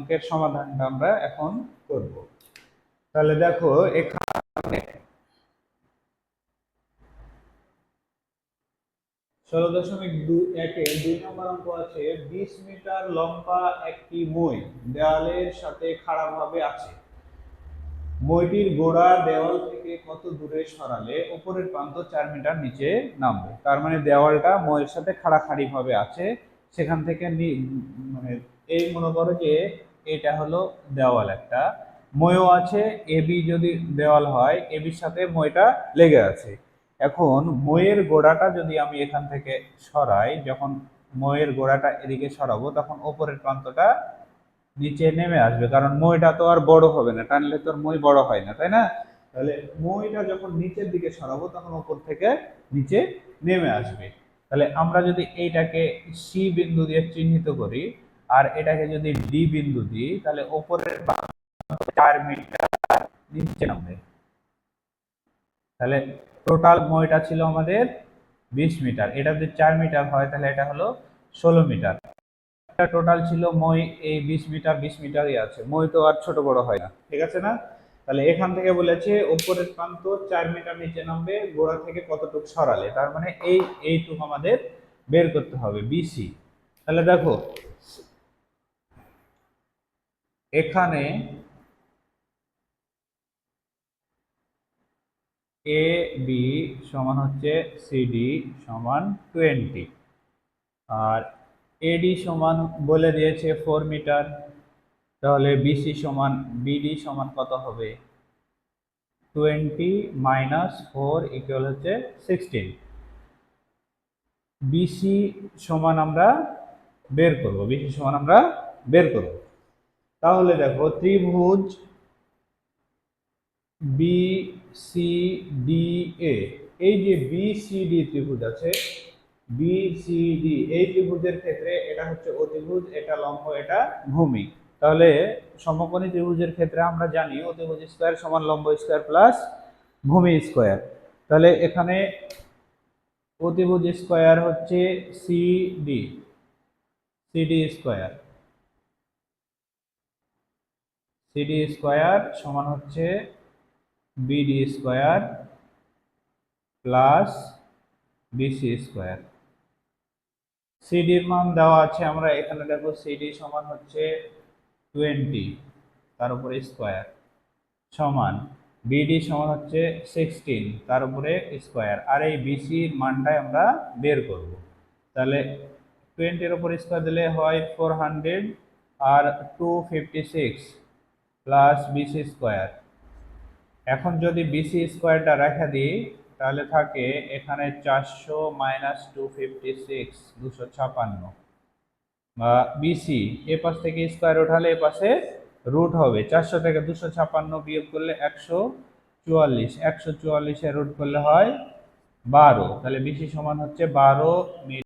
অঙ্কের সমাধানটা আমরা এখন করব। তাহলে দেখো এখানে 16.21 2 নম্বর অঙ্ক আছে 20 মিটার লম্বা একটি মই দেওয়ালের সাথে খাড়াভাবে আছে। মইটির গোড়া দেওয়াল থেকে কত দূরে সরালে উপরের প্রান্ত 4 মিটার নিচে নামবে। তার মানে দেওয়ালটা মইয়ের সাথে খাড়াখাড়ি ভাবে আছে, সেখান থেকে মানে এই মনে করো যে এটা হলো দেওয়াল, একটা মইও আছে, এবি যদি দেওয়াল হয় এবির সাথে মইটা লেগে আছে। এখন মইয়ের গোড়াটা যদি আমি এখান থেকে সরাই, যখন মইয়ের গোড়াটা এদিকে সরাবো তখন উপরের প্রান্তটা নিচে নেমে আসবে, কারণ মইটা তো আর বড় হবে না, টানলে তো আর মই বড় হয় না, তাই না? তাহলে মইটা যখন নিচের দিকে সরাবো তখন উপর থেকে নিচে নেমে আসবে। তাহলে আমরা যদি এইটাকে সি বিন্দু দিয়ে চিহ্নিত করি আর এটাকে যদি ডি বিন্দু দিই, তাহলে উপরের 4 মিটার নিচে নামবে। তাহলে টোটাল মইটা ছিল আমাদের 20 মিটার, এটা যদি 4 মিটার হয় তাহলে এটা হলো 16 মিটার। টোটাল ছিল মই এই 20 মিটার 20 মিটারই আছে, মই তো আর ছোট বড় হয় না, ঠিক আছে না? তাহলে এখান থেকে বলেছে উপরের প্রান্ত 4 মিটার নিচে নামবে গোড়া থেকে কতটুকু সরালে, তার মানে এইটুকু আমাদের বের করতে হবে বিসি। তাহলে দেখো এখানে এ বি সমান হচ্ছে সিডি সমান 20, আর এডি সমান বলে দিয়েছে 4 মিটার, তাহলে বিসি সমান বিডি সমান কত হবে? 20 - 4 ইকুয়াল হচ্ছে 16। বিসি সমান আমরা বের করব, বিসি সমান আমরা বের করব। তাহলে দেখো ত্রিভুজ BCDA, এই যে BCD ত্রিভুজ আছে, BCD এই ত্রিভুজের ক্ষেত্রে এটা হচ্ছে অতিভুজ, এটা লম্ব, এটা ভূমি। তাহলে সমকোণী ত্রিভুজের ক্ষেত্রে আমরা জানি অতিভুজ স্কয়ার সমান লম্ব স্কয়ার প্লাস ভূমি স্কয়ার। তাহলে এখানে অতিভুজ স্কয়ার হচ্ছে CD, CD square, CD square সমান হচ্ছে BD square plus BC square. সিডির মান দেওয়া আছে, আমরা এখানে দেখো সিডি সমান হচ্ছে 20 তার উপরে স্কয়ার সমান বিডি সমান হচ্ছে 16 তার উপরে স্কয়ার, আর এই বিসির মানটাই আমরা বের করব। তাহলে 20 এর উপর স্কয়ার দিলে হয় 400 আর 256 প্লাস বিসি স্কয়ার। এখন যদি বিসি স্কয়ারটা রেখে দিই তাহলে থাকে এখানে 400 - 256 256, বা বিসি এ পাশ থেকে স্কয়ার উঠালে এ পাশে রুট হবে, 400 থেকে 256 বিয়োগ করলে 144, 144 এর রুট করলে হয় 12, তাহলে বিসি সমান হচ্ছে 12 মিটার।